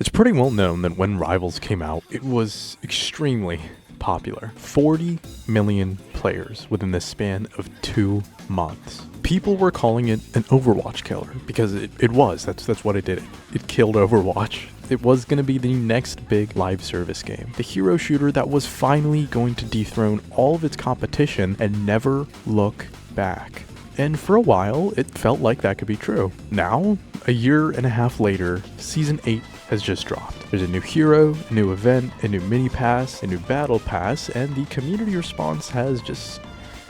It's pretty well known that when Rivals came out, it was extremely popular. 40 million players within the span of 2 months. People were calling it an Overwatch killer because it was. That's what it did. It killed Overwatch. It was going to be the next big live service game. The hero shooter that was finally going to dethrone all of its competition and never look back. And for a while, it felt like that could be true. Now, a year and a half later, Season 8 has just dropped. There's a new hero, a new event, a new mini pass, a new battle pass, and the community response has just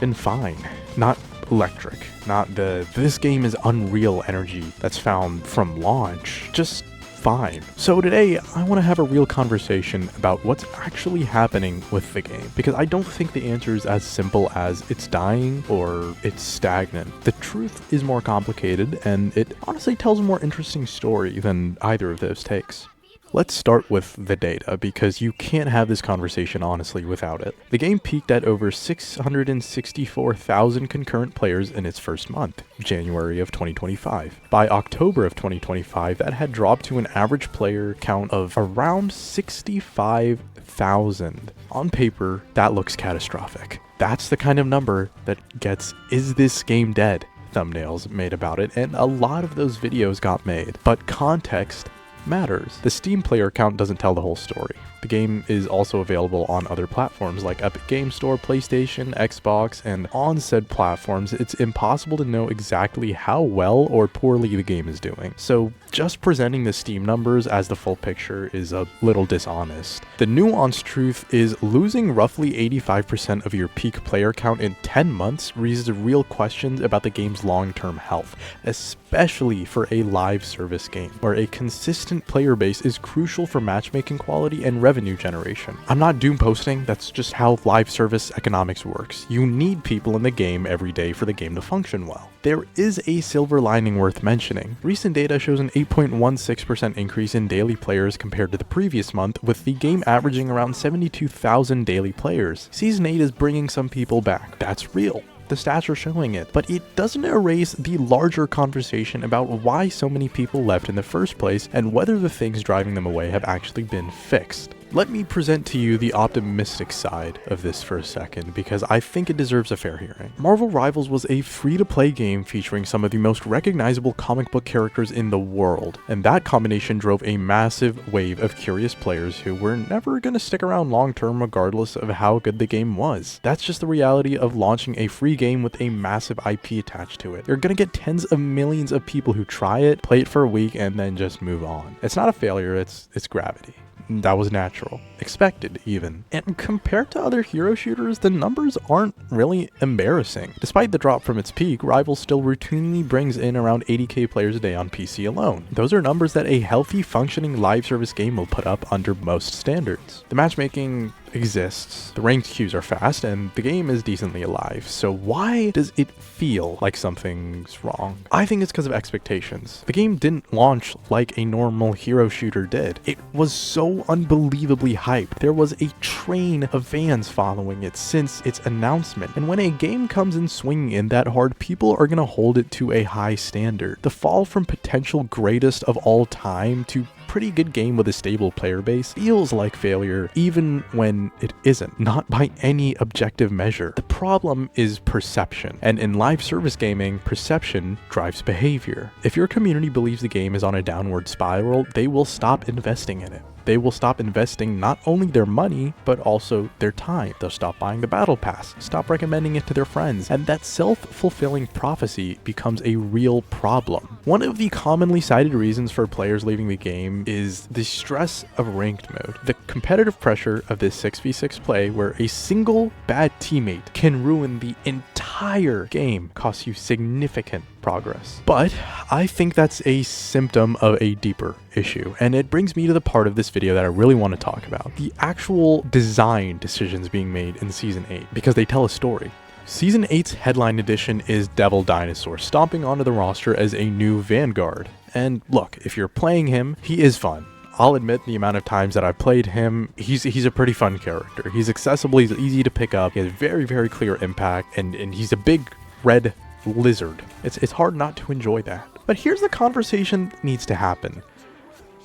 been fine. Not electric, not the this game is unreal energy that's found from launch, just fine. So today, I want to have a real conversation about what's actually happening with the game, because I don't think the answer is as simple as it's dying or it's stagnant. The truth is more complicated, and it honestly tells a more interesting story than either of those takes. Let's start with the data, because you can't have this conversation honestly without it. The game peaked at over 664,000 concurrent players in its first month, January of 2025. By October of 2025, that had dropped to an average player count of around 65,000. On paper, that looks catastrophic. That's the kind of number that gets "Is this game dead?" thumbnails made about it, and a lot of those videos got made. But context matters. The Steam player count doesn't tell the whole story. The game is also available on other platforms like Epic Game Store, PlayStation, Xbox, and on said platforms, it's impossible to know exactly how well or poorly the game is doing. So just presenting the Steam numbers as the full picture is a little dishonest. The nuanced truth is losing roughly 85% of your peak player count in 10 months raises real questions about the game's long-term health, especially for a live service game, where a consistent player base is crucial for matchmaking quality and revenue generation. I'm not doom posting, that's just how live service economics works. You need people in the game every day for the game to function well. There is a silver lining worth mentioning. Recent data shows an 8.16% increase in daily players compared to the previous month, with the game averaging around 72,000 daily players. Season 8 is bringing some people back. That's real. The stats are showing it, but it doesn't erase the larger conversation about why so many people left in the first place and whether the things driving them away have actually been fixed. Let me present to you the optimistic side of this for a second, because I think it deserves a fair hearing. Marvel Rivals was a free-to-play game featuring some of the most recognizable comic book characters in the world, and that combination drove a massive wave of curious players who were never going to stick around long-term regardless of how good the game was. That's just the reality of launching a free game with a massive IP attached to it. You're going to get tens of millions of people who try it, play it for a week, and then just move on. It's not a failure, it's gravity. That was natural. Expected, even. And compared to other hero shooters, the numbers aren't really embarrassing. Despite the drop from its peak, Rivals still routinely brings in around 80k players a day on PC alone. Those are numbers that a healthy, functioning live service game will put up under most standards. The matchmaking exists, the ranked queues are fast, and the game is decently alive. So why does it feel like something's wrong? I think it's because of expectations. The game didn't launch like a normal hero shooter did. It was so unbelievably hyped. There was a train of fans following it since its announcement. And when a game comes in swinging in that hard, people are gonna hold it to a high standard. The fall from potential greatest of all time to pretty good game with a stable player base feels like failure even when it isn't, not by any objective measure. The problem is perception, and in live service gaming, perception drives behavior. If your community believes the game is on a downward spiral, they will stop investing in it. They will stop investing not only their money, but also their time. They'll stop buying the battle pass, stop recommending it to their friends, and that self-fulfilling prophecy becomes a real problem. One of the commonly cited reasons for players leaving the game is the stress of ranked mode. The competitive pressure of this 6v6 play, where a single bad teammate can ruin the entire game, costs you significant progress. But I think that's a symptom of a deeper issue, and it brings me to the part of this video that I really want to talk about: the actual design decisions being made in Season 8, because they tell a story. Season 8's headline edition is Devil Dinosaur, stomping onto the roster as a new Vanguard. And look, if you're playing him, he is fun. I'll admit the amount of times that I've played him, he's a pretty fun character. He's accessible, he's easy to pick up, he has very, very clear impact, and he's a big red lizard. It's hard not to enjoy that. But here's the conversation that needs to happen.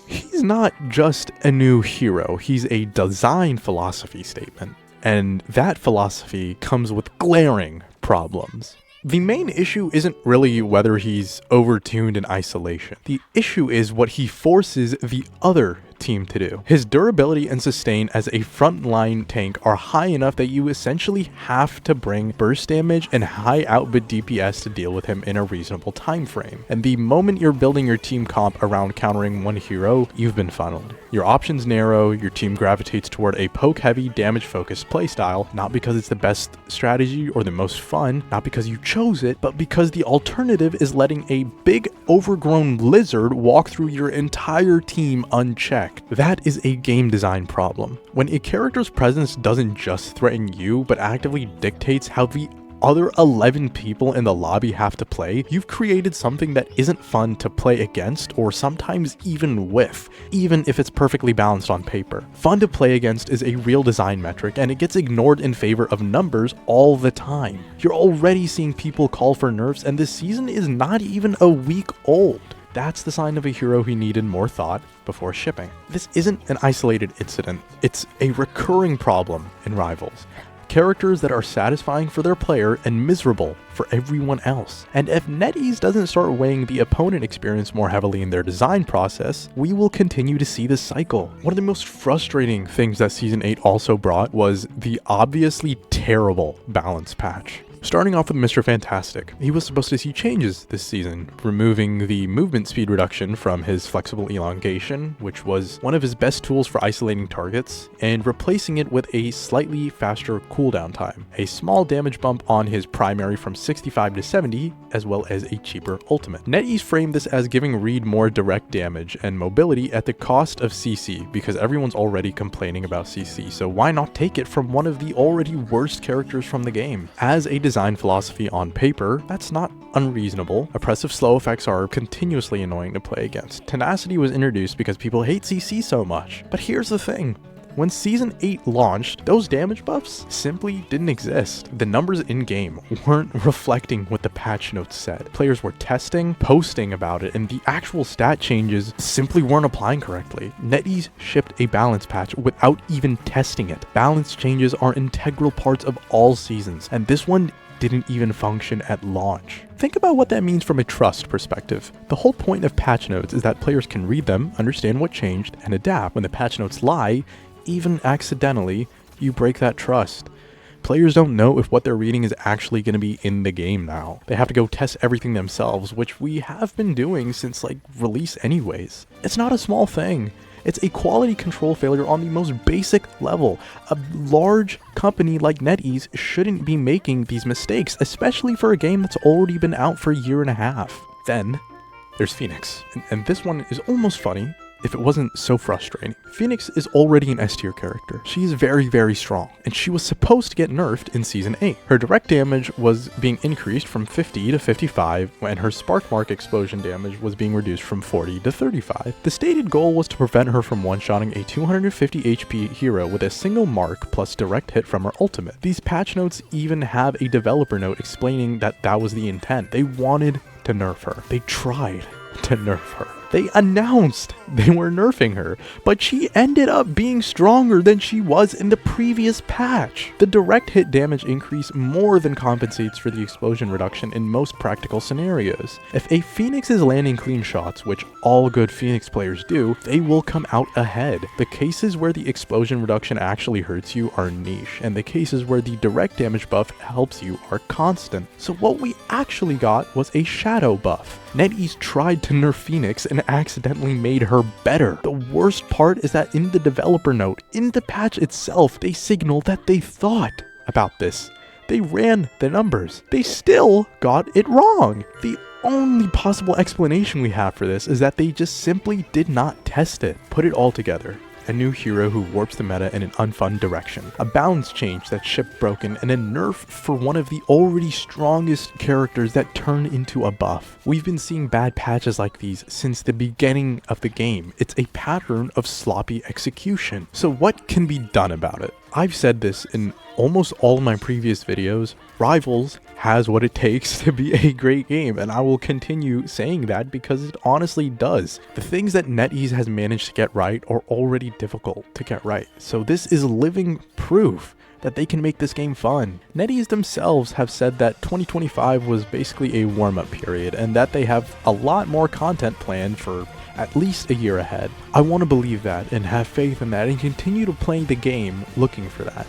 he's not just a new hero, he's a design philosophy statement. And that philosophy comes with glaring problems. The main issue isn't really whether he's overtuned in isolation. The issue is what he forces the other team to do. His durability and sustain as a frontline tank are high enough that you essentially have to bring burst damage and high output DPS to deal with him in a reasonable time frame. And the moment you're building your team comp around countering one hero, you've been funneled. Your options narrow, your team gravitates toward a poke-heavy, damage-focused playstyle, not because it's the best strategy or the most fun, not because you chose it, but because the alternative is letting a big, overgrown lizard walk through your entire team unchecked. That is a game design problem. When a character's presence doesn't just threaten you, but actively dictates how the other 11 people in the lobby have to play, you've created something that isn't fun to play against or sometimes even with, even if it's perfectly balanced on paper. Fun to play against is a real design metric, and it gets ignored in favor of numbers all the time. You're already seeing people call for nerfs, and this season is not even a week old. That's the sign of a hero who needed more thought before shipping. This isn't an isolated incident, it's a recurring problem in Rivals. Characters that are satisfying for their player and miserable for everyone else. And if NetEase doesn't start weighing the opponent experience more heavily in their design process, we will continue to see this cycle. One of the most frustrating things that Season 8 also brought was the obviously terrible balance patch. Starting off with Mr. Fantastic, he was supposed to see changes this season, removing the movement speed reduction from his flexible elongation, which was one of his best tools for isolating targets, and replacing it with a slightly faster cooldown time, a small damage bump on his primary from 65 to 70, as well as a cheaper ultimate. NetEase framed this as giving Reed more direct damage and mobility at the cost of CC, because everyone's already complaining about CC, so why not take it from one of the already worst characters from the game? As a design philosophy on paper, that's not unreasonable. Oppressive slow effects are continuously annoying to play against. Tenacity was introduced because people hate CC so much. But here's the thing. When Season 8 launched, those damage buffs simply didn't exist. The numbers in-game weren't reflecting what the patch notes said. Players were testing, posting about it, and the actual stat changes simply weren't applying correctly. NetEase shipped a balance patch without even testing it. Balance changes are integral parts of all seasons, and this one didn't even function at launch. Think about what that means from a trust perspective. The whole point of patch notes is that players can read them, understand what changed, and adapt. When the patch notes lie, even accidentally, you break that trust. Players don't know if what they're reading is actually going to be in the game now. They have to go test everything themselves, which we have been doing since release anyways. It's not a small thing. It's a quality control failure on the most basic level. A large company like NetEase shouldn't be making these mistakes, especially for a game that's already been out for a year and a half. Then there's Phoenix, and this one is almost funny if it wasn't so frustrating. Phoenix is already an S-tier character. She is very, very strong, and she was supposed to get nerfed in Season 8. Her direct damage was being increased from 50 to 55, and her spark mark explosion damage was being reduced from 40 to 35. The stated goal was to prevent her from one-shotting a 250 HP hero with a single mark plus direct hit from her ultimate. These patch notes even have a developer note explaining that that was the intent. They wanted to nerf her. They tried to nerf her. They announced they were nerfing her, but she ended up being stronger than she was in the previous patch. The direct hit damage increase more than compensates for the explosion reduction in most practical scenarios. If a Phoenix is landing clean shots, which all good Phoenix players do, they will come out ahead. The cases where the explosion reduction actually hurts you are niche, and the cases where the direct damage buff helps you are constant. So what we actually got was a shadow buff. NetEase tried to nerf Phoenix and accidentally made her better. The worst part is that in the developer note, in the patch itself, they signaled that they thought about this. They ran the numbers. They still got it wrong. The only possible explanation we have for this is that they just simply did not test it. Put it all together. A new hero who warps the meta in an unfun direction, a balance change that's ship broken, and a nerf for one of the already strongest characters that turned into a buff. We've been seeing bad patches like these since the beginning of the game. It's a pattern of sloppy execution. So what can be done about it? I've said this in almost all of my previous videos. Rivals has what it takes to be a great game, and I will continue saying that because it honestly does. The things that NetEase has managed to get right are already difficult to get right, so this is living proof that they can make this game fun. NetEase themselves have said that 2025 was basically a warm-up period and that they have a lot more content planned for at least a year ahead. I want to believe that and have faith in that and continue to play the game looking for that.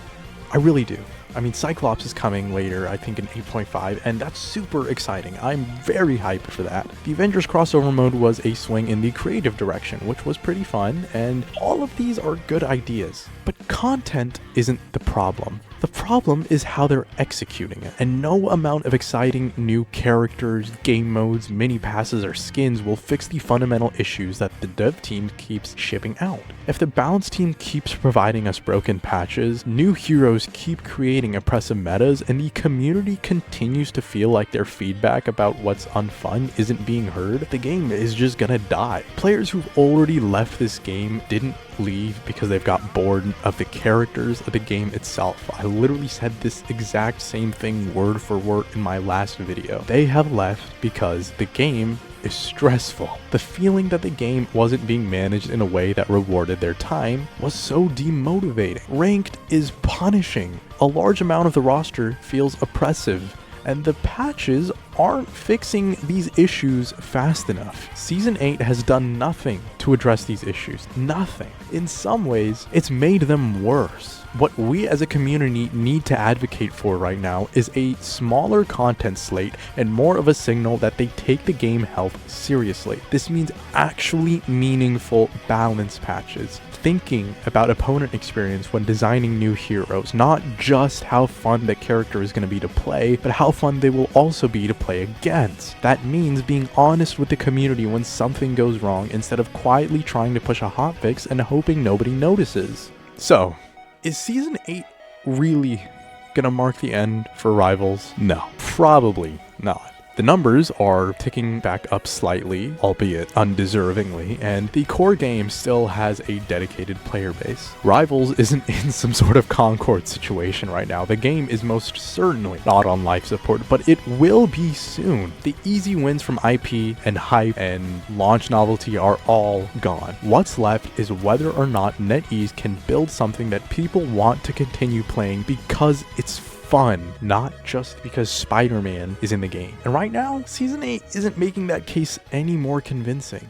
I really do. I mean, Cyclops is coming later, I think in 8.5, and that's super exciting. I'm very hyped for that. The Avengers crossover mode was a swing in the creative direction, which was pretty fun, and all of these are good ideas. But content isn't the problem. The problem is how they're executing it, and no amount of exciting new characters, game modes, mini passes, or skins will fix the fundamental issues that the dev team keeps shipping out. If the balance team keeps providing us broken patches, new heroes keep creating oppressive metas, and the community continues to feel like their feedback about what's unfun isn't being heard, the game is just gonna die. Players who've already left this game didn't leave because they've got bored of the characters of the game itself. I literally said this exact same thing word for word in my last video. They have left because the game is stressful. The feeling that the game wasn't being managed in a way that rewarded their time was so demotivating. Ranked is punishing. A large amount of the roster feels oppressive, and the patches aren't fixing these issues fast enough. Season 8 has done nothing to address these issues. Nothing. In some ways, it's made them worse. What we as a community need to advocate for right now is a smaller content slate and more of a signal that they take the game health seriously. This means actually meaningful balance patches. Thinking about opponent experience when designing new heroes, not just how fun the character is going to be to play, but how fun they will also be to play against. That means being honest with the community when something goes wrong instead of quietly trying to push a hotfix and hoping nobody notices. So, is Season 8 really gonna mark the end for Rivals? No, probably not. The numbers are ticking back up slightly, albeit undeservingly, and the core game still has a dedicated player base. Rivals isn't in some sort of Concord situation right now. The game is most certainly not on life support, but it will be soon. The easy wins from IP and hype and launch novelty are all gone. What's left is whether or not NetEase can build something that people want to continue playing because it's fun, not just because Spider-Man is in the game. And right now, Season 8 isn't making that case any more convincing.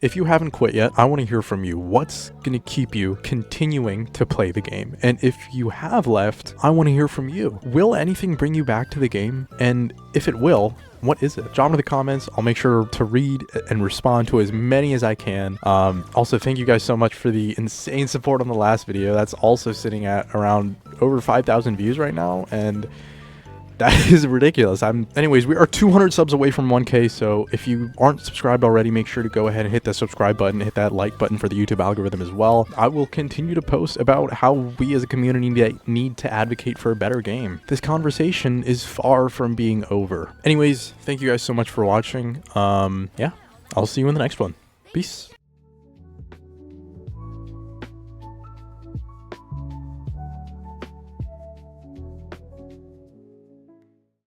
If you haven't quit yet, I want to hear from you. What's going to keep you continuing to play the game? And if you have left, I want to hear from you. Will anything bring you back to the game? And if it will, what is it? Drop in the comments. I'll make sure to read and respond to as many as I can. Also, thank you guys so much for the insane support on the last video. That's also sitting at around over 5,000 views right now, and that is ridiculous. Anyways, we are 200 subs away from 1K, so if you aren't subscribed already, make sure to go ahead and hit that subscribe button, hit that like button for the YouTube algorithm as well. I will continue to post about how we as a community need to advocate for a better game. This conversation is far from being over. Anyways, thank you guys so much for watching. Yeah, I'll see you in the next one. Peace.